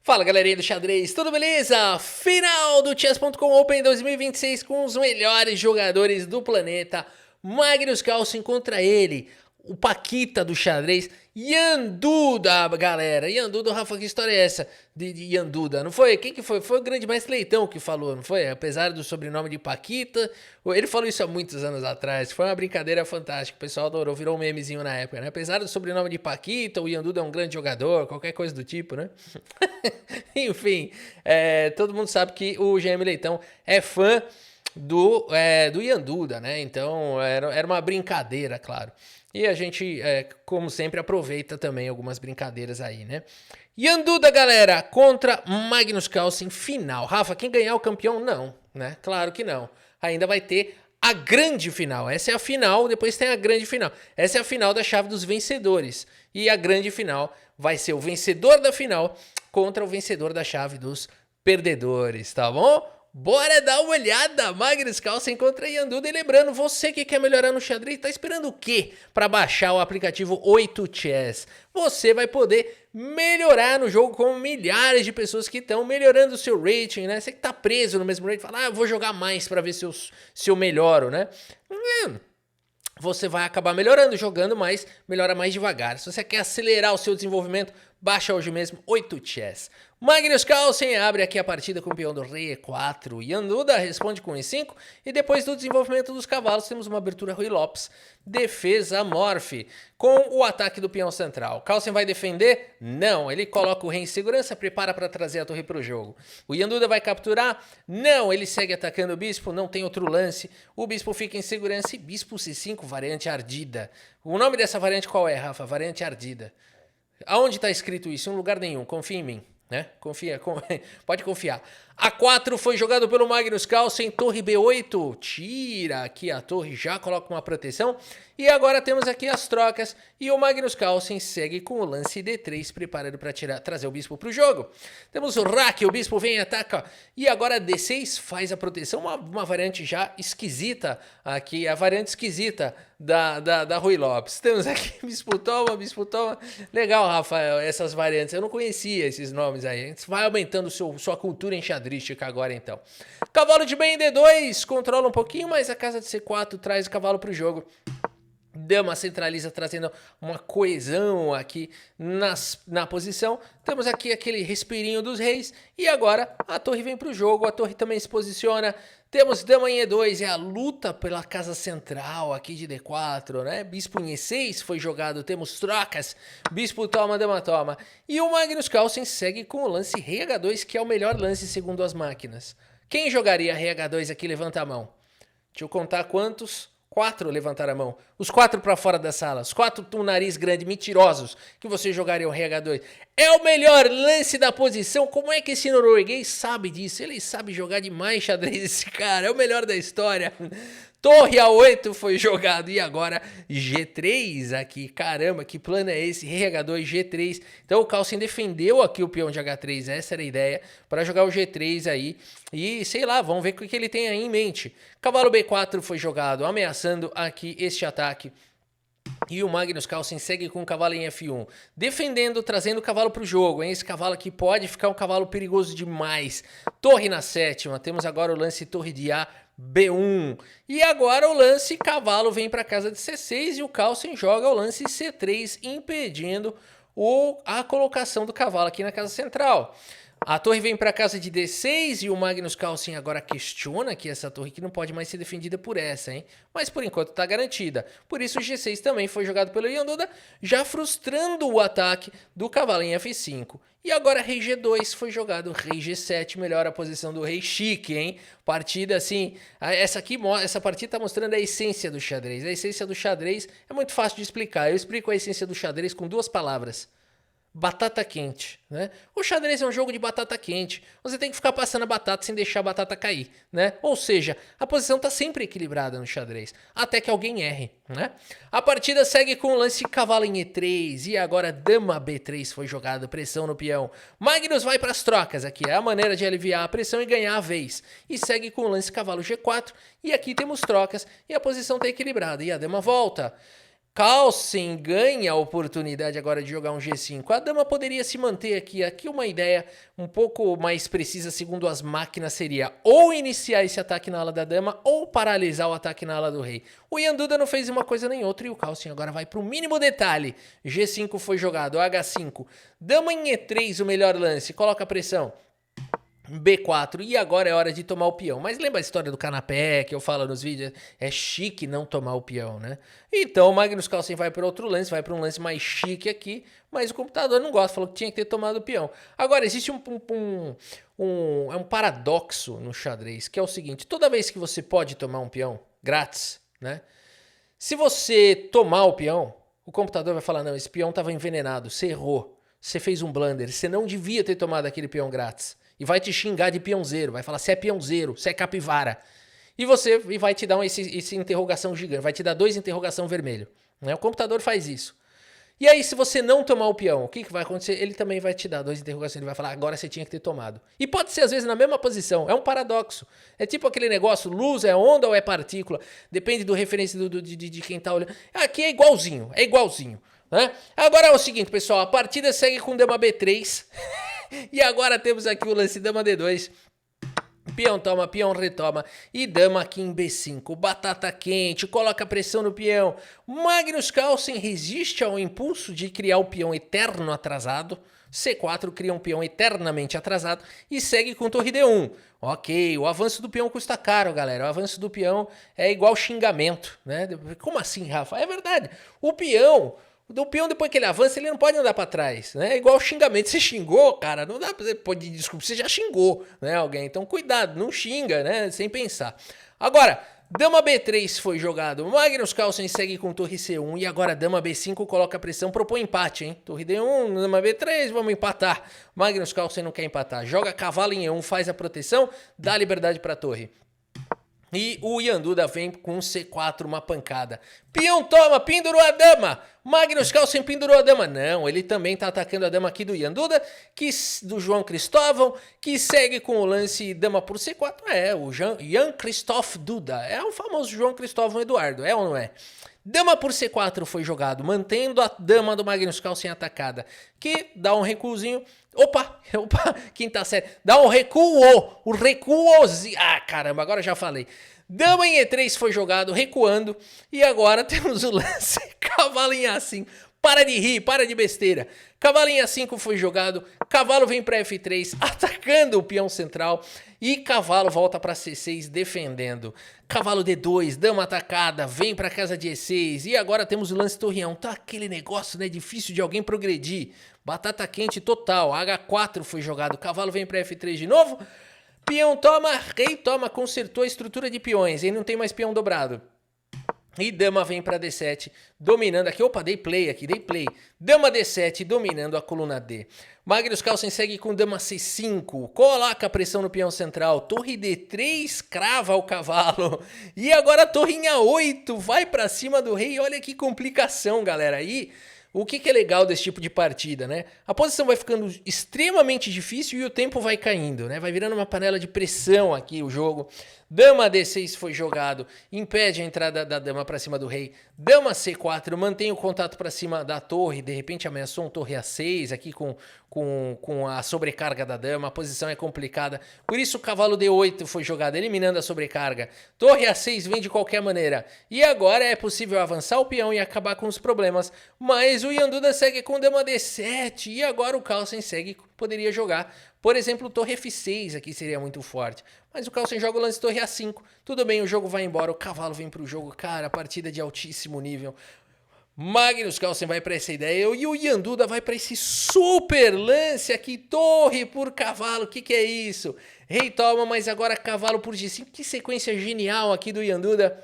Fala galerinha do xadrez, tudo beleza? Final do Chess.com Open 2026 com os melhores jogadores do planeta. Magnus Carlsen contra ele, o Paquita do xadrez, Ian Duda, galera. Ian Duda, Rafa, que história é essa de Ian Duda? Não foi? Quem que foi? Foi o grande mestre Leitão que falou, não foi? Apesar do sobrenome de Paquita, ele falou isso há muitos anos atrás. Foi uma brincadeira fantástica, o pessoal adorou, virou um memezinho na época, né? Apesar do sobrenome de Paquita, o Ian Duda é um grande jogador, qualquer coisa do tipo, né? Enfim, todo mundo sabe que o GM Leitão é fã do Ian Duda, né? Então era uma brincadeira, claro. E a gente, como sempre, aproveita também algumas brincadeiras aí, né? Ian Duda, galera, contra Magnus Carlsen, final. Rafa, quem ganhar o campeão? Não, né? Claro que não. Ainda vai ter a grande final. Essa é a final, depois tem a grande final. Essa é a final da chave dos vencedores. E a grande final vai ser o vencedor da final contra o vencedor da chave dos perdedores, tá bom? Bora dar uma olhada, Magnus Carlsen contra Ian Duda. E lembrando, você que quer melhorar no xadrez, tá esperando o quê para baixar o aplicativo 8Chess? Você vai poder melhorar no jogo com milhares de pessoas que estão melhorando o seu rating, né? Você que tá preso no mesmo rating, fala, eu vou jogar mais para ver se eu melhoro, né? Você vai acabar melhorando, jogando mais, melhora mais devagar. Se você quer acelerar o seu desenvolvimento, baixa hoje mesmo 8Chess. Magnus Carlsen abre aqui a partida com o peão do rei E4. Ian Duda responde com E5. E depois do desenvolvimento dos cavalos, temos uma abertura Ruy Lopes. Defesa Morphe, com o ataque do peão central. Carlsen vai defender? Não. Ele coloca o rei em segurança, prepara para trazer a torre para o jogo. O Ian Duda vai capturar? Não. Ele segue atacando o bispo, não tem outro lance. O bispo fica em segurança e bispo C5, variante ardida. O nome dessa variante qual é, Rafa? Variante ardida. Aonde está escrito isso? Em lugar nenhum. Confia em mim. Né? Pode confiar. A4 foi jogado pelo Magnus Carlsen, torre B8, tira aqui a torre, já coloca uma proteção, e agora temos aqui as trocas, e o Magnus Carlsen segue com o lance D3, preparando para trazer o bispo para o jogo. Temos o rack, o bispo vem e ataca, e agora D6 faz a proteção, uma variante já esquisita aqui, a variante esquisita da Ruy Lopes. Temos aqui bispo toma, legal, Rafael, essas variantes, eu não conhecia esses nomes aí, a gente vai aumentando sua cultura em xadrística agora então. Cavalo de bem D2, controla um pouquinho, mas a casa de C4 traz o cavalo para o jogo. Dama centraliza trazendo uma coesão aqui na posição. Temos aqui aquele respirinho dos reis. E agora a torre vem para o jogo. A torre também se posiciona. Temos dama em E2. É a luta pela casa central aqui de D4, né? Bispo em E6 foi jogado. Temos trocas. Bispo toma, dama toma. E o Magnus Carlsen segue com o lance rei H2, que é o melhor lance segundo as máquinas. Quem jogaria rei H2 aqui? Levanta a mão. Deixa eu contar quantos. 4 levantaram a mão. Os 4 para fora da sala. Os 4 com nariz grande, mentirosos, que você jogaria o rei H2. É o melhor lance da posição. Como é que esse norueguês sabe disso? Ele sabe jogar demais xadrez, esse cara. É o melhor da história. Torre A8 foi jogado. E agora G3 aqui. Caramba, que plano é esse? Rei H2, G3. Então o Carlsen defendeu aqui o peão de H3. Essa era a ideia. Para jogar o G3 aí. E sei lá, vamos ver o que ele tem aí em mente. Cavalo B4 foi jogado, ameaçando aqui este ataque. E o Magnus Carlsen segue com o cavalo em F1, defendendo, trazendo o cavalo para o jogo, hein? Esse cavalo aqui pode ficar um cavalo perigoso demais. Torre na sétima, temos agora o lance torre de A, B1. E agora o lance cavalo vem para casa de C6 e o Carlsen joga o lance C3, impedindo a colocação do cavalo aqui na casa central. A torre vem para casa de D6 e o Magnus Carlsen agora questiona que essa torre que não pode mais ser defendida por essa, hein? Mas por enquanto está garantida. Por isso o G6 também foi jogado pelo Ian Duda, já frustrando o ataque do cavalo em F5. E agora rei G2 foi jogado, rei G7 melhora a posição do rei, chique, hein? Partida assim, essa partida está mostrando a essência do xadrez. A essência do xadrez é muito fácil de explicar. Eu explico a essência do xadrez com 2 palavras. Batata quente, né? O xadrez é um jogo de batata quente. Você tem que ficar passando a batata sem deixar a batata cair, né? Ou seja, a posição está sempre equilibrada no xadrez, até que alguém erre, né? A partida segue com o lance cavalo em E3 e agora dama B3 foi jogado, pressão no peão. Magnus vai para as trocas, aqui é a maneira de aliviar a pressão e ganhar a vez. E segue com o lance cavalo G4 e aqui temos trocas e a posição está equilibrada e a dama volta. Carlsen ganha a oportunidade agora de jogar um G5. A dama poderia se manter aqui. Aqui uma ideia um pouco mais precisa, segundo as máquinas, seria ou iniciar esse ataque na ala da dama ou paralisar o ataque na ala do rei. O Ian Duda não fez uma coisa nem outra e o Carlsen agora vai para o mínimo detalhe. G5 foi jogado, H5. Dama em E3, o melhor lance. Coloca pressão. B4, e agora é hora de tomar o peão. Mas lembra a história do canapé que eu falo nos vídeos? É chique não tomar o peão, né? Então o Magnus Carlsen vai para outro lance, vai para um lance mais chique aqui, mas o computador não gosta, falou que tinha que ter tomado o peão. Agora, existe um paradoxo no xadrez, que é o seguinte: toda vez que você pode tomar um peão grátis, né? Se você tomar o peão, o computador vai falar, não, esse peão estava envenenado, você errou, você fez um blunder, você não devia ter tomado aquele peão grátis. E vai te xingar de peãozeiro, vai falar, você é peãozeiro, você é capivara. E vai te dar esse interrogação gigante, vai te dar 2 interrogação vermelho. Né? O computador faz isso. E aí, se você não tomar o peão, o que vai acontecer? Ele também vai te dar 2 interrogações, ele vai falar, agora você tinha que ter tomado. E pode ser, às vezes, na mesma posição, é um paradoxo. É tipo aquele negócio, luz é onda ou é partícula? Depende do referência de quem tá olhando. Aqui é igualzinho, né? Agora é o seguinte, pessoal, a partida segue com dama B3... E agora temos aqui o lance dama D2, peão toma, peão retoma e dama aqui em B5, batata quente, coloca pressão no peão. Magnus Carlsen resiste ao impulso de criar o peão eterno atrasado, C4 cria um peão eternamente atrasado e segue com torre D1. Ok, o avanço do peão custa caro, galera, o avanço do peão é igual xingamento, né? Como assim, Rafa? É verdade, o peão depois que ele avança, ele não pode andar pra trás, né? É igual xingamento. Você xingou, cara, não dá pra você pedir desculpa, você já xingou, né, alguém. Então cuidado, não xinga, né, sem pensar. Agora, dama B3 foi jogado, Magnus Carlsen segue com torre C1 e agora dama B5 coloca pressão, propõe empate, hein? Torre D1, dama B3, vamos empatar. Magnus Carlsen não quer empatar, joga cavalo em E1, faz a proteção, dá liberdade pra torre. E o Ian Duda vem com C4, uma pancada. Peão toma, pendurou a dama. Magnus Carlsen pendurou a dama. Não, ele também tá atacando a dama aqui do Ian Duda, do João Cristóvão, que segue com o lance dama por C4. É, o Jan Christoph Duda. É o famoso João Cristóvão Eduardo, é ou não é? Dama por C4 foi jogado, mantendo a dama do Magnus Carlsen atacada, que dá um recuozinho. Opa, quinta série. Dá um recuo, o recuozinho. Ah, caramba, agora já falei. Dama em E3 foi jogado, recuando. E agora temos o lance cavalo em A5. Para de rir, para de besteira. Cavalo em A5 foi jogado, cavalo vem para F3, atacando o peão central. E cavalo volta para C6 defendendo. Cavalo D2, dama atacada, vem para casa de E6. E agora temos o lance torreão. Tá aquele negócio, né? Difícil de alguém progredir. Batata quente total. H4 foi jogado. Cavalo vem para F3 de novo. Peão toma, rei toma, consertou a estrutura de peões. E não tem mais peão dobrado. E dama vem para D7, dominando aqui. Opa, dei play aqui, dei play. Dama D7, dominando a coluna D. Magnus Carlsen segue com dama C5, coloca a pressão no peão central. Torre D3, crava o cavalo. E agora a torre em A8, vai para cima do rei. Olha que complicação, galera. Aí, o que é legal desse tipo de partida, né? A posição vai ficando extremamente difícil e o tempo vai caindo, né? Vai virando uma panela de pressão aqui o jogo. Dama D6 foi jogado, impede a entrada da dama para cima do rei. Dama C4 mantém o contato para cima da torre, de repente ameaçou um torre A6 aqui com a sobrecarga da dama. A posição é complicada, por isso o cavalo D8 foi jogado, eliminando a sobrecarga. Torre A6 vem de qualquer maneira. E agora é possível avançar o peão e acabar com os problemas. Mas o Ian Duda segue com dama D7 e agora o Carlsen segue, poderia jogar. Por exemplo, torre F6 aqui seria muito forte. Mas o Carlsen joga o lance torre A5. Tudo bem, o jogo vai embora, o cavalo vem pro jogo. Cara, partida de altíssimo nível. Magnus Carlsen vai para essa ideia e o Ian Duda vai para esse super lance aqui. Torre por cavalo, o que é isso? Rei toma, mas agora cavalo por G5. Que sequência genial aqui do Ian Duda.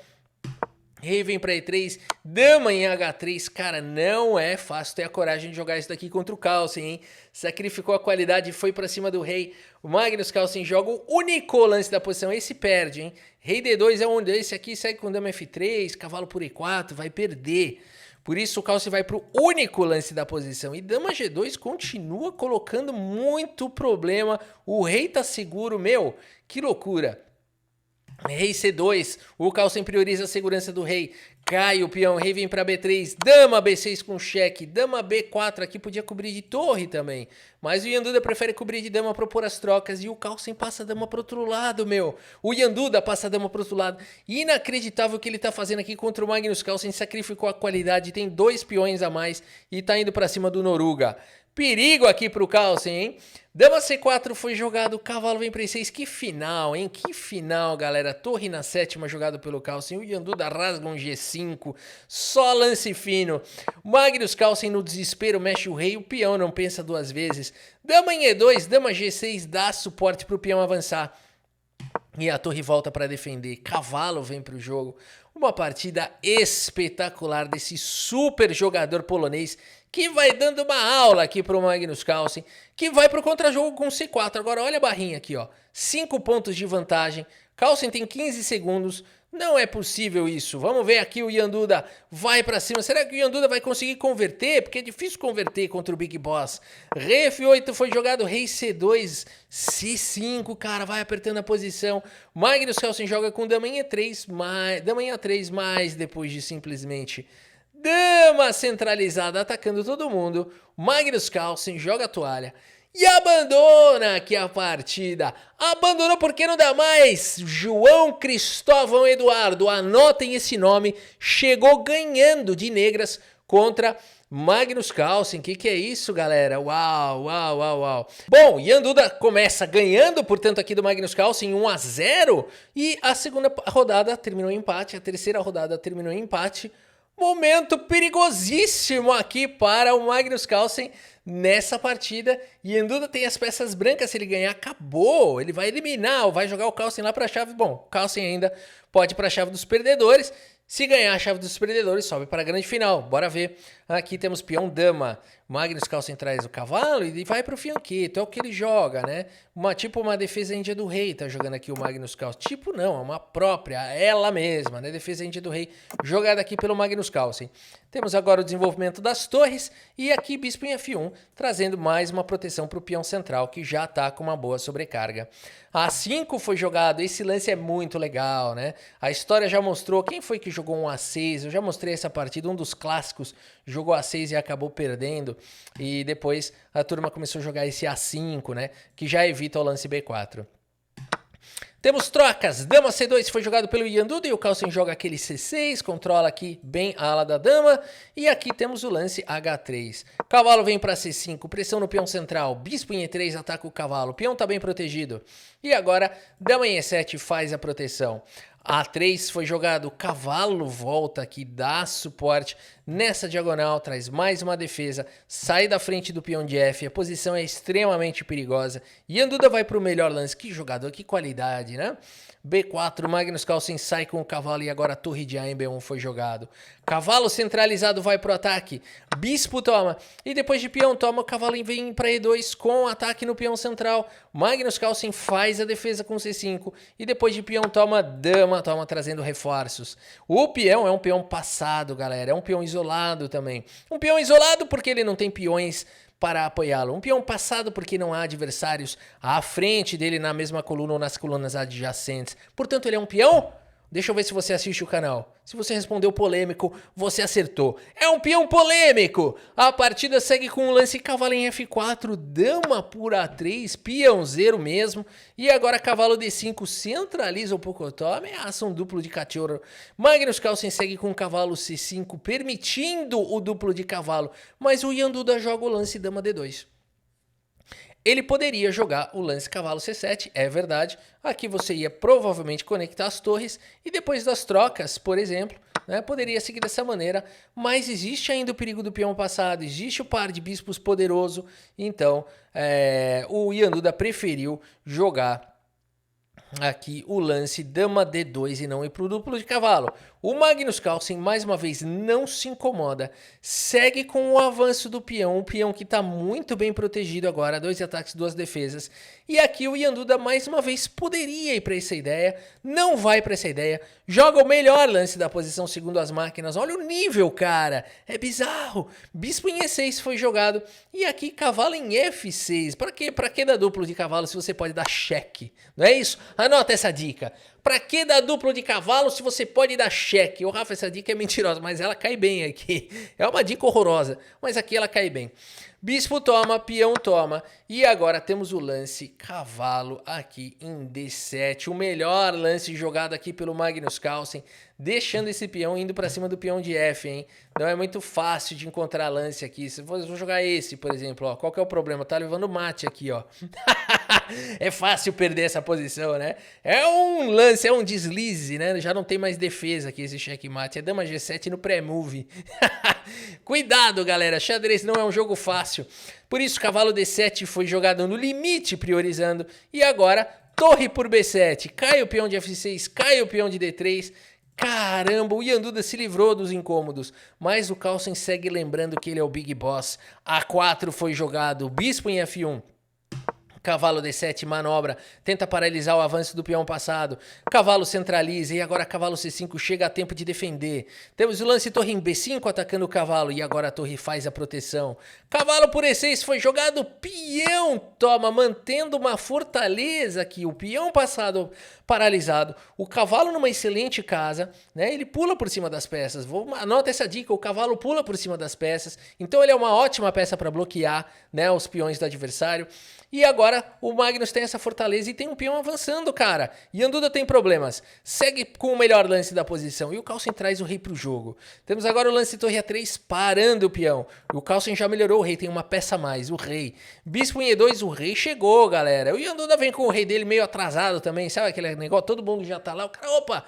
Rei vem para E3, dama em H3, cara, não é fácil ter a coragem de jogar isso daqui contra o Carlsen, hein? Sacrificou a qualidade e foi para cima do rei. O Magnus Carlsen joga o único lance da posição, esse perde, hein? Rei D2 é onde esse aqui segue com dama F3, cavalo por E4, vai perder. Por isso o Carlsen vai para o único lance da posição. E dama G2 continua colocando muito problema. O rei tá seguro, meu, que loucura. Rei C2, o Carlsen prioriza a segurança do rei. cai o peão, rei vem para B3, dama B6 com cheque, dama B4 aqui podia cobrir de torre também, mas o Ian Duda prefere cobrir de dama, propor as trocas e o Carlsen passa a dama pro outro lado, meu. O Ian Duda passa a dama pro outro lado. Inacreditável o que ele tá fazendo aqui contra o Magnus Carlsen, sacrificou a qualidade, tem 2 peões a mais e tá indo para cima do Noruga. Perigo aqui pro Carlsen, hein? Dama C4 foi jogado, cavalo vem para E6. Que final, hein? Que final, galera. Torre na 7ª jogado pelo Carlsen. O Ian Duda rasga um G5. Só lance fino. Magnus Carlsen no desespero mexe o rei. O peão não pensa 2 vezes. Dama em E2, dama G6 dá suporte pro peão avançar. E a torre volta para defender. Cavalo vem para o jogo. Uma partida espetacular desse super jogador polonês que vai dando uma aula aqui pro Magnus Carlsen, que vai pro contra-jogo com C4. Agora olha a barrinha aqui, ó. 5 pontos de vantagem. Carlsen tem 15 segundos. Não é possível isso. Vamos ver aqui o Ian Duda vai pra cima. Será que o Ian Duda vai conseguir converter? Porque é difícil converter contra o Big Boss. Rei F8 foi jogado, rei C2, C5, cara, vai apertando a posição. Magnus Carlsen joga com dama em E3, dama em A3, mas depois de simplesmente dama centralizada atacando todo mundo, Magnus Carlsen joga a toalha. E abandona aqui a partida. Abandonou porque não dá mais. João Cristóvão Eduardo, anotem esse nome, chegou ganhando de negras contra Magnus Carlsen. Que é isso, galera? Uau, uau, uau, uau. Bom, Ian Duda começa ganhando, portanto, aqui do Magnus Carlsen 1-0. E a segunda rodada terminou em empate, a terceira rodada terminou em empate. Momento perigosíssimo aqui para o Magnus Carlsen nessa partida. Ian Duda tem as peças brancas, se ele ganhar, acabou. Ele vai eliminar ou vai jogar o Carlsen lá para a chave. Bom, o Carlsen ainda pode ir para a chave dos perdedores. Se ganhar a chave dos perdedores, sobe para a grande final. Bora ver. Aqui temos peão dama. Magnus Carlsen traz o cavalo e vai pro fianqueto. É o que ele joga, né? Tipo uma defesa índia do rei, tá jogando aqui o Magnus Carlsen. Tipo não, é uma própria, ela mesma, né? Defesa índia do rei, jogada aqui pelo Magnus Carlsen. Temos agora o desenvolvimento das torres e aqui bispo em F1, trazendo mais uma proteção pro peão central, que já tá com uma boa sobrecarga. A5 foi jogado, esse lance é muito legal, né? A história já mostrou quem foi que jogou um A6, eu já mostrei essa partida, um dos clássicos, jogou A6 e acabou perdendo. E depois a turma começou a jogar esse A5, né? Que já evita o lance B4. Temos trocas. Dama C2 foi jogado pelo Ian Duda e o Carlsen joga aquele C6, controla aqui bem a ala da dama. E aqui temos o lance H3. Cavalo vem para C5, pressão no peão central. Bispo em E3 ataca o cavalo. O peão está bem protegido. E agora, dama em E7 faz a proteção. A3 foi jogado, cavalo volta aqui, dá suporte nessa diagonal, traz mais uma defesa, sai da frente do peão de F, a posição é extremamente perigosa. Ian Duda vai para o melhor lance, que jogador, que qualidade, né? B4, Magnus Carlsen sai com o cavalo e agora a torre de A em B1 foi jogado. Cavalo centralizado vai pro ataque, bispo toma, e depois de peão toma, o cavalo vem para E2 com ataque no peão central. Magnus Carlsen faz a defesa com C5 e depois de peão toma, dama toma trazendo reforços. O peão é um peão passado, galera, é um peão isolado também. Um peão isolado porque ele não tem peões para apoiá-lo. Um peão passado porque não há adversários à frente dele na mesma coluna ou nas colunas adjacentes. Portanto, ele é um peão? Deixa eu ver se você assiste o canal. Se você respondeu polêmico, você acertou. É um peão polêmico! A partida segue com um lance cavalo em F4, dama por A3, peãozeiro mesmo. E agora cavalo D5 centraliza o pocotó, ameaça um duplo de cachorro. Magnus Carlsen segue com cavalo C5, permitindo o duplo de cavalo. Mas o Ian Duda joga o lance dama D2. Ele poderia jogar o lance cavalo C7, é verdade. Aqui você ia provavelmente conectar as torres e depois das trocas, por exemplo, né, poderia seguir dessa maneira. Mas existe ainda o perigo do peão passado, existe o par de bispos poderoso. Então, o Ian Duda preferiu jogar aqui o lance dama D2 e não ir para o duplo de cavalo. O Magnus Carlsen, mais uma vez, não se incomoda. Segue com o avanço do peão. Um peão que está muito bem protegido agora. 2 ataques, 2 defesas. E aqui o Ian Duda, mais uma vez, poderia ir para essa ideia. Não vai para essa ideia. Joga o melhor lance da posição segundo as máquinas. Olha o nível, cara. É bizarro. Bispo em E6 foi jogado. E aqui cavalo em F6. Para quê? Para que dar duplo de cavalo se você pode dar cheque? Não é isso? Anota essa dica. Pra que dar duplo de cavalo se você pode dar cheque? Ô, Rafa, essa dica é mentirosa, mas ela cai bem aqui. É uma dica horrorosa, mas aqui ela cai bem. Bispo toma, peão toma. E agora temos o lance cavalo aqui em D7. O melhor lance jogado aqui pelo Magnus Carlsen. Deixando esse peão indo pra cima do peão de F, hein? Não é muito fácil de encontrar lance aqui. Se eu vou jogar esse, por exemplo, ó. Qual que é o problema? Tá levando mate aqui, ó. É fácil perder essa posição, né? É um lance, é um deslize, né? Já não tem mais defesa aqui esse checkmate. É dama G7 no pré-move. Cuidado, galera. Xadrez não é um jogo fácil. Por isso, cavalo D7 foi jogado no limite, priorizando. E agora, torre por B7. Cai o peão de F6, cai o peão de D3. Caramba, o Yanduda se livrou dos incômodos, mas o Carlsen segue lembrando que ele é o Big Boss. A4 foi jogado, bispo em F1. Cavalo D7 manobra, tenta paralisar o avanço do peão passado. Cavalo centraliza e agora cavalo C5 chega a tempo de defender. Temos o lance torre em B5 atacando o cavalo e agora a torre faz a proteção. Cavalo por E6 foi jogado, peão toma, mantendo uma fortaleza aqui. O peão passado paralisado, o cavalo numa excelente casa, né? Ele pula por cima das peças. Anota essa dica, o cavalo pula por cima das peças. Então ele é uma ótima peça para bloquear, né, os peões do adversário. E agora o Magnus tem essa fortaleza e tem um peão avançando, cara. Yanduda tem problemas. Segue com o melhor lance da posição. E o Carlsen traz o rei pro jogo. Temos agora o lance torre A3 parando o peão. O Carlsen já melhorou o rei, tem uma peça a mais, o rei. Bispo em E2, o rei chegou, galera. O Yanduda vem com o rei dele meio atrasado também. Sabe aquele negócio? Todo mundo já tá lá. O cara, opa!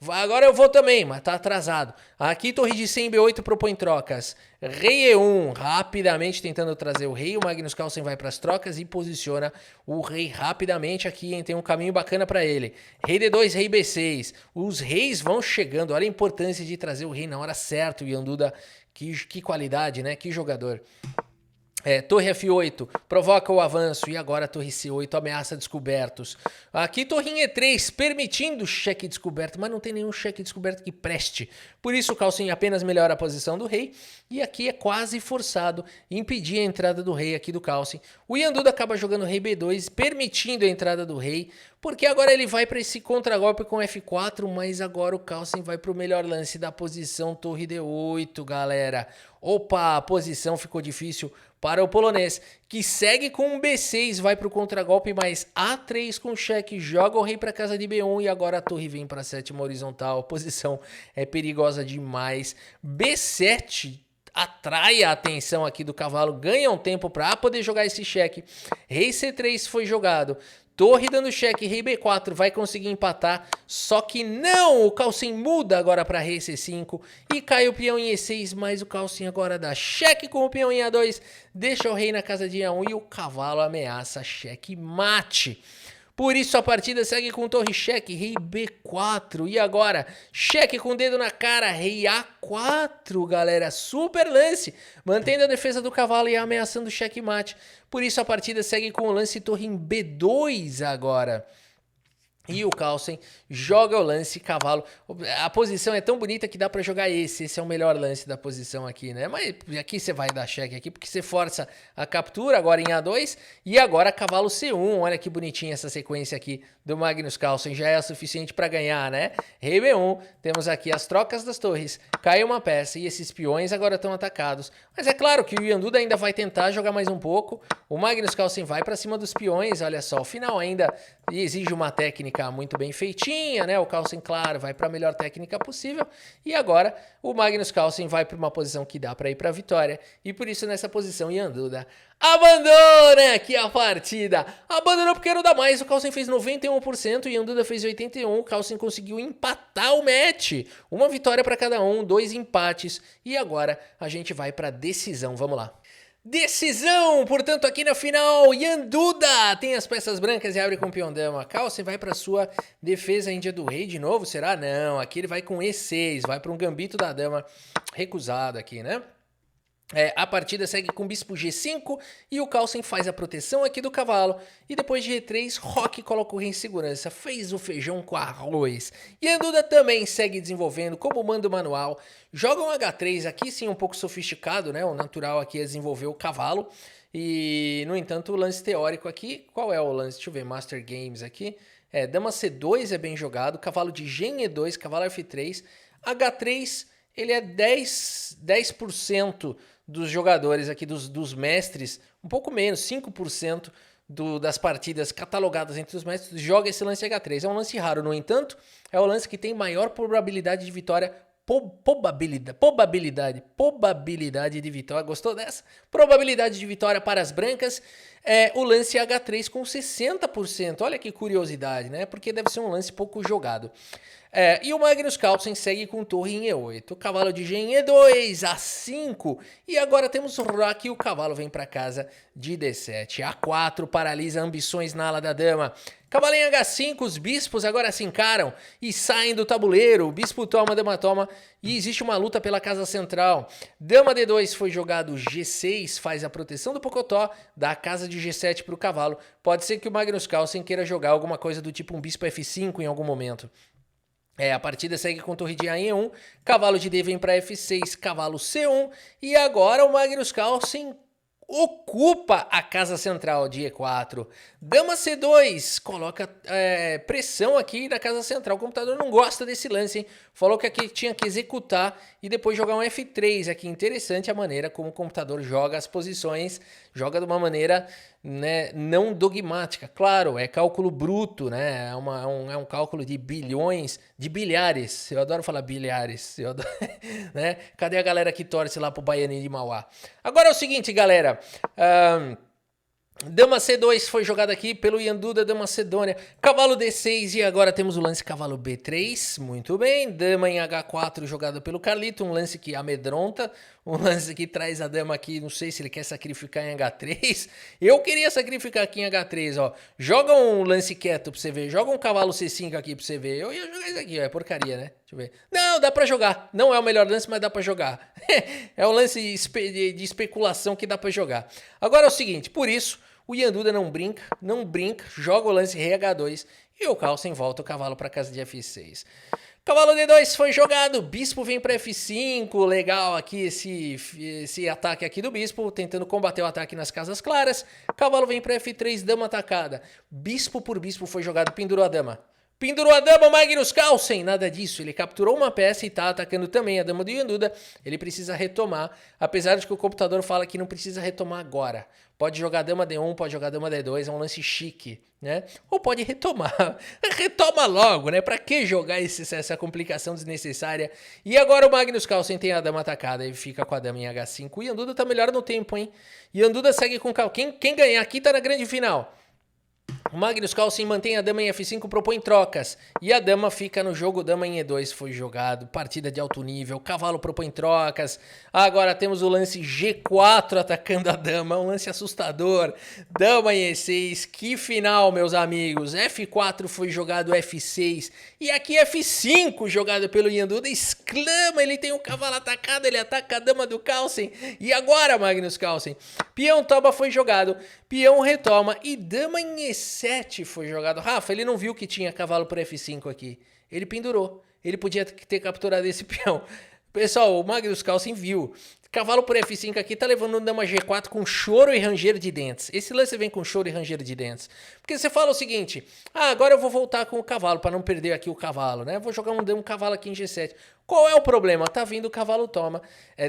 Agora eu vou também, mas tá atrasado. Aqui torre de 100 B8 propõe trocas. Rei E1, rapidamente tentando trazer o rei. O Magnus Carlsen vai para as trocas e posiciona o rei rapidamente aqui, hein? Tem um caminho bacana para ele. Rei D2, rei B6. Os reis vão chegando. Olha a importância de trazer o rei na hora certa. O Yanduda, que qualidade, né? Que jogador. Torre F8 provoca o avanço e agora torre C8 ameaça descobertos. Aqui torre em E3 permitindo cheque descoberto, mas não tem nenhum cheque descoberto que preste. Por isso o Carlsen apenas melhora a posição do rei e aqui é quase forçado impedir a entrada do rei aqui do Carlsen. O Yanduda acaba jogando rei B2 permitindo a entrada do rei, porque agora ele vai para esse contragolpe com F4, mas agora o Carlsen vai para o melhor lance da posição torre D8, galera. Opa, a posição ficou difícil para o polonês, que segue com um B6, vai para o contragolpe, mas A3 com cheque, joga o rei para casa de B1 e agora a torre vem para a sétima horizontal. A posição é perigosa demais. B7 atrai a atenção aqui do cavalo, ganha um tempo para poder jogar esse cheque. Rei C3 foi jogado. Torre dando cheque, rei B4 vai conseguir empatar, só que não, o Carlsen muda agora para rei C5 e cai o peão em E6, mas o Carlsen agora dá cheque com o peão em A2, deixa o rei na casa de A1 e o cavalo ameaça cheque mate. Por isso a partida segue com torre cheque, rei B4 e agora cheque com o dedo na cara, rei A4, galera, super lance, mantendo a defesa do cavalo e ameaçando cheque mate. Por isso a partida segue com o lance torre em B2 agora. E o Carlsen joga o lance cavalo. A posição é tão bonita que dá pra jogar esse. Esse é o melhor lance da posição aqui, né? Mas aqui você vai dar cheque aqui, porque você força a captura agora em A2. E agora cavalo C1. Olha que bonitinha essa sequência aqui do Magnus Carlsen. Já é o suficiente pra ganhar, né? Rei B1. Temos aqui as trocas das torres. Cai uma peça e esses peões agora estão atacados. Mas é claro que o Yanduda ainda vai tentar jogar mais um pouco. O Magnus Carlsen vai pra cima dos peões. Olha só, o final ainda exige uma técnica muito bem feitinha, né? O Carlsen, claro, vai para a melhor técnica possível. E agora o Magnus Carlsen vai para uma posição que dá para ir para a vitória. E por isso nessa posição Yanduda abandona aqui a partida. Abandonou porque não dá mais. O Carlsen fez 91%, o Yanduda fez 81%. O Carlsen conseguiu empatar o match. Uma vitória para cada um, 2 empates. E agora a gente vai para a decisão. Vamos lá. Decisão, portanto, aqui na final, Yanduda tem as peças brancas e abre com o peão dama. Carlsen vai para sua defesa índia do rei de novo, será? Não, aqui ele vai com E6, vai para um gambito da dama recusado aqui, né? A partida segue com bispo G5 e o Carlsen faz a proteção aqui do cavalo. E depois de E3, Roque coloca o rei em segurança, fez o feijão com arroz. E Yanduda também segue desenvolvendo como manda o manual. Joga um H3 aqui sim um pouco sofisticado, né? O natural aqui é desenvolver o cavalo. E, no entanto, o lance teórico aqui, qual é o lance? Deixa eu ver, Master Games aqui. Dama C2 é bem jogado, cavalo de G em E2, cavalo F3, H3, ele é 10% dos jogadores aqui, dos mestres, um pouco menos, 5% das partidas catalogadas entre os mestres, joga esse lance H3. É um lance raro, no entanto, é o lance que tem maior probabilidade de vitória. Probabilidade de vitória, gostou dessa? Probabilidade de vitória para as brancas, o lance H3 com 60%, olha que curiosidade, né? Porque deve ser um lance pouco jogado. E o Magnus Carlsen segue com torre em E8, cavalo de G em E2, A5, e agora temos Rock e o cavalo vem para casa de D7. A4 paralisa ambições na ala da dama. Cavalo em H5, os bispos agora se encaram e saem do tabuleiro. O bispo toma, dama toma e existe uma luta pela casa central. Dama D2 foi jogado G6, faz a proteção do Pocotó, dá a casa de G7 para o cavalo. Pode ser que o Magnus Carlsen queira jogar alguma coisa do tipo um bispo F5 em algum momento. A partida segue com torre de A em E1, cavalo de D vem para F6, cavalo C1 e agora o Magnus Carlsen ocupa a casa central de E4. Dama C2 coloca pressão aqui na casa central. O computador não gosta desse lance, hein? Falou que aqui tinha que executar e depois jogar um F3 aqui. Interessante a maneira como o computador joga as posições, joga de uma maneira, né, não dogmática. Claro, é cálculo bruto, né? É um cálculo de bilhões, de bilhares. Eu adoro falar bilhares. Né? Cadê a galera que torce lá pro Baianinho de Mauá? Agora é o seguinte, galera. Dama C2 foi jogada aqui pelo Ian Duda, Dama Macedônia, cavalo D6 e agora temos o lance cavalo B3, muito bem, dama em H4 jogada pelo Carlito, um lance que amedronta, um lance que traz a dama aqui, não sei se ele quer sacrificar em H3, eu queria sacrificar aqui em H3, ó, joga um lance quieto pra você ver, joga um cavalo C5 aqui pra você ver, eu ia jogar isso aqui, é porcaria, né? Deixa eu ver. Não, dá pra jogar, não é o melhor lance, mas dá pra jogar, é um lance de especulação que dá pra jogar. Agora é o seguinte, por isso, o Ian Duda não brinca, joga o lance rei H2 e o Carlsen volta o cavalo para casa de F6. Cavalo D2 foi jogado, bispo vem para F5, legal aqui esse ataque aqui do bispo, tentando combater o ataque nas casas claras. Cavalo vem para F3, dama atacada. Bispo por bispo foi jogado, pendurou a dama. Pendurou a dama, Magnus Carlsen, nada disso, ele capturou uma peça e tá atacando também a dama do Ian Duda, ele precisa retomar, apesar de que o computador fala que não precisa retomar agora, pode jogar dama D1, pode jogar dama D2, é um lance chique, né, ou pode retomar, retoma logo, né, pra que jogar essa complicação desnecessária, e agora o Magnus Carlsen tem a dama atacada, ele fica com a dama em H5, o Ian Duda tá melhor no tempo, hein, Ian Duda segue com quem ganhar aqui tá na grande final. O Magnus Carlsen mantém a dama em F5, propõe trocas. E a dama fica no jogo, dama em E2 foi jogado. Partida de alto nível, cavalo propõe trocas. Agora temos o lance G4 atacando a dama, um lance assustador. Dama em E6, que final, meus amigos. F4 foi jogado, F6. E aqui F5 jogado pelo Ian Duda. Exclama, ele tem um cavalo atacado, ele ataca a dama do Carlsen. E agora, Magnus Carlsen? Peão toma foi jogado, peão retoma e dama em E7 foi jogado. Rafa, ele não viu que tinha cavalo por F5 aqui. Ele pendurou. Ele podia ter capturado esse peão. Pessoal, o Magnus Carlsen viu. Cavalo por F5 aqui tá levando dama G4 com choro e ranger de dentes. Esse lance vem com choro e ranger de dentes. Porque você fala o seguinte, agora eu vou voltar com o cavalo para não perder aqui o cavalo, né? Vou jogar um cavalo aqui em G7. Qual é o problema? Tá vindo o cavalo toma.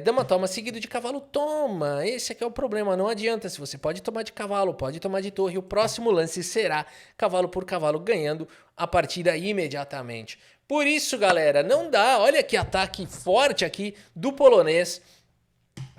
Dama toma seguido de cavalo toma. Esse aqui é o problema. Não adianta. Se você pode tomar de cavalo, pode tomar de torre. O próximo lance será cavalo por cavalo ganhando a partida imediatamente. Por isso, galera, não dá. Olha que ataque forte aqui do polonês.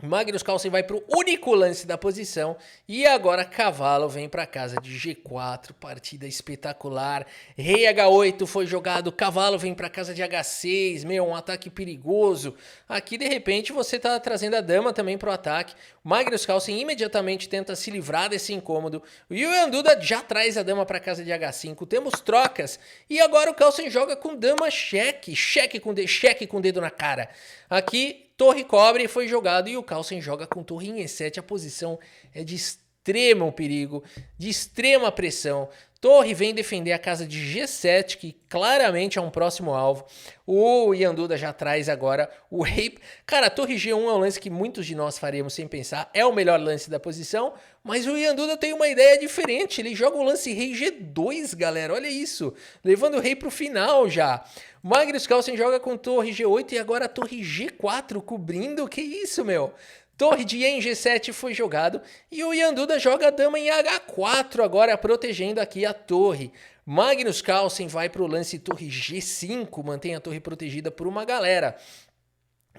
Magnus Carlsen vai para o único lance da posição e agora cavalo vem para casa de G4, partida espetacular, rei H8 foi jogado, cavalo vem para casa de H6, um ataque perigoso, aqui de repente você tá trazendo a dama também para o ataque, Magnus Carlsen imediatamente tenta se livrar desse incômodo, e o Ian Duda já traz a dama para casa de H5, temos trocas, e agora o Carlsen joga com dama cheque com dedo na cara, aqui torre cobre foi jogado e o Carlsen joga com torre em E7. A posição é de extremo perigo, de extrema pressão. Torre vem defender a casa de G7, que claramente é um próximo alvo. O Yanduda já traz agora o rei. Cara, a torre G1 é um lance que muitos de nós faríamos sem pensar. É o melhor lance da posição, mas o Yanduda tem uma ideia diferente. Ele joga o lance rei G2, galera. Olha isso. Levando o rei pro final já. Magnus Carlsen joga com torre G8 e agora a torre G4 cobrindo. Que isso, meu? Torre de E em G7 foi jogado e o Yanduda joga a dama em H4 agora protegendo aqui a torre. Magnus Carlsen vai para o lance torre G5, mantém a torre protegida por uma galera.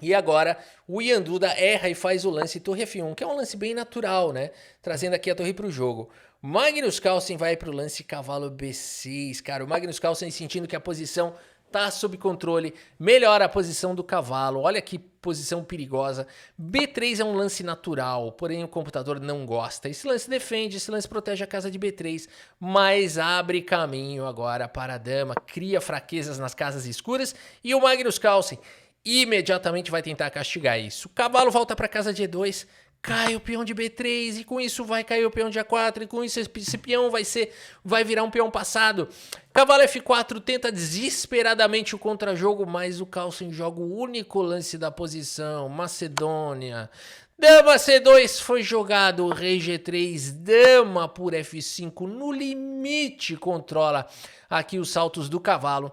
E agora o Yanduda erra e faz o lance torre F1, que é um lance bem natural, né? Trazendo aqui a torre para o jogo. Magnus Carlsen vai para o lance cavalo B6, cara. O Magnus Carlsen sentindo que a posição tá sob controle, melhora a posição do cavalo, olha que posição perigosa. B3 é um lance natural, porém o computador não gosta. Esse lance defende, esse lance protege a casa de B3, mas abre caminho agora para a dama, cria fraquezas nas casas escuras e o Magnus Carlsen imediatamente vai tentar castigar isso. O cavalo volta para a casa de E2, cai o peão de B3 e com isso vai cair o peão de A4 e com isso esse peão vai virar um peão passado. Cavalo F4 tenta desesperadamente o contra-jogo, mas o Carlsen joga o único lance da posição, Macedônia. Dama C2 foi jogado, rei G3, dama por F5, no limite controla aqui os saltos do cavalo.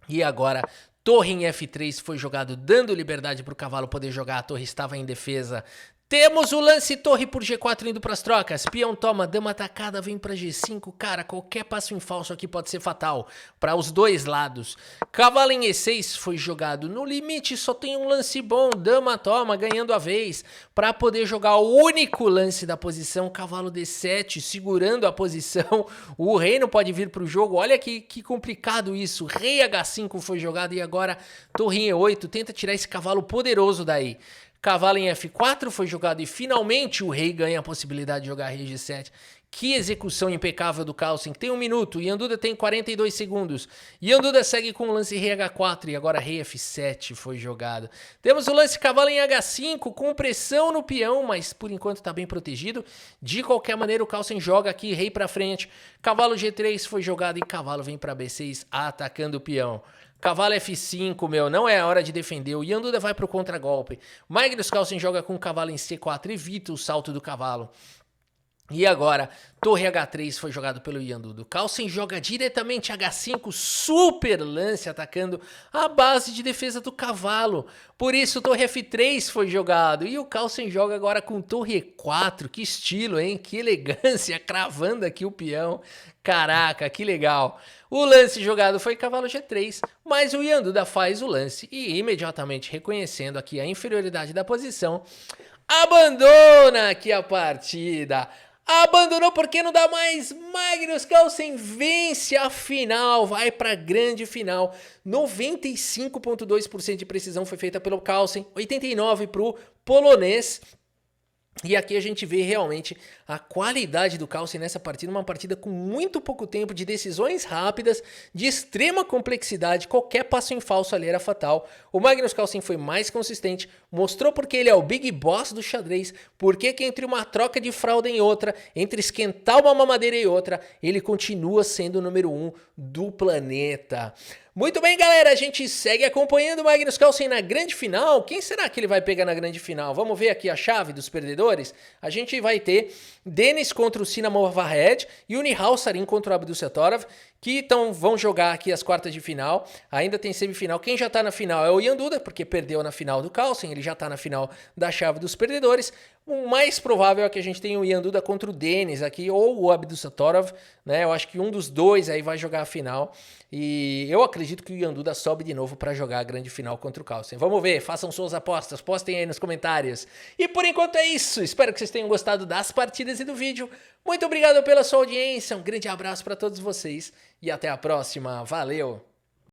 E agora torre em F3 foi jogado, dando liberdade para o cavalo poder jogar, a torre estava em defesa. Temos o lance torre por G4 indo para as trocas, peão toma, dama atacada, vem para G5, cara, qualquer passo em falso aqui pode ser fatal para os dois lados. Cavalo em E6 foi jogado, no limite só tem um lance bom, dama toma, ganhando a vez, para poder jogar o único lance da posição, cavalo D7, segurando a posição, o rei não pode vir para o jogo, olha que complicado isso, rei H5 foi jogado e agora torre em E8, tenta tirar esse cavalo poderoso daí. Cavalo em F4 foi jogado e finalmente o rei ganha a possibilidade de jogar rei G7. Que execução impecável do Carlsen. Tem 1 minuto, Yanduda tem 42 segundos. Yanduda segue com o lance rei H4 e agora rei F7 foi jogado. Temos o lance cavalo em H5 com pressão no peão, mas por enquanto está bem protegido. De qualquer maneira o Carlsen joga aqui rei para frente. Cavalo G3 foi jogado e cavalo vem para B6 atacando o peão. Cavalo F5, meu, não é a hora de defender. O Yanduda vai pro contragolpe. Magnus Carlsen joga com o cavalo em C4, evita o salto do cavalo. E agora, torre H3 foi jogado pelo Yanduda. O Carlsen joga diretamente H5, super lance atacando a base de defesa do cavalo. Por isso, torre F3 foi jogado. E o Carlsen joga agora com torre E4. Que estilo, hein? Que elegância, cravando aqui o peão. Caraca, que legal. O lance jogado foi cavalo G3, mas o Yanduda faz o lance e imediatamente reconhecendo aqui a inferioridade da posição, abandona aqui a partida. Abandonou porque não dá mais. Magnus Carlsen vence a final, vai para a grande final. 95,2% de precisão foi feita pelo Carlsen, 89% para o polonês. E aqui a gente vê realmente a qualidade do Carlsen nessa partida, uma partida com muito pouco tempo, de decisões rápidas, de extrema complexidade, qualquer passo em falso ali era fatal. O Magnus Carlsen foi mais consistente, mostrou porque ele é o big boss do xadrez, porque que entre uma troca de fralda em outra, entre esquentar uma mamadeira e outra, ele continua sendo o número 1 do planeta. Muito bem, galera, a gente segue acompanhando o Magnus Carlsen na grande final. Quem será que ele vai pegar na grande final? Vamos ver aqui a chave dos perdedores? A gente vai ter Denis contra o Sina Movahed e o Nihal Sarin contra o Abdusattorov, que vão jogar aqui as quartas de final. Ainda tem semifinal. Quem já tá na final é o Yanduda, porque perdeu na final do Carlsen, ele já tá na final da chave dos perdedores. O mais provável é que a gente tenha o Yanduda contra o Denis aqui, ou o Abdusattorov, né? Eu acho que um dos dois aí vai jogar a final. E eu acredito que o Yanduda sobe de novo para jogar a grande final contra o Carlsen. Vamos ver, façam suas apostas, postem aí nos comentários. E por enquanto é isso, espero que vocês tenham gostado das partidas e do vídeo. Muito obrigado pela sua audiência, um grande abraço para todos vocês e até a próxima, valeu!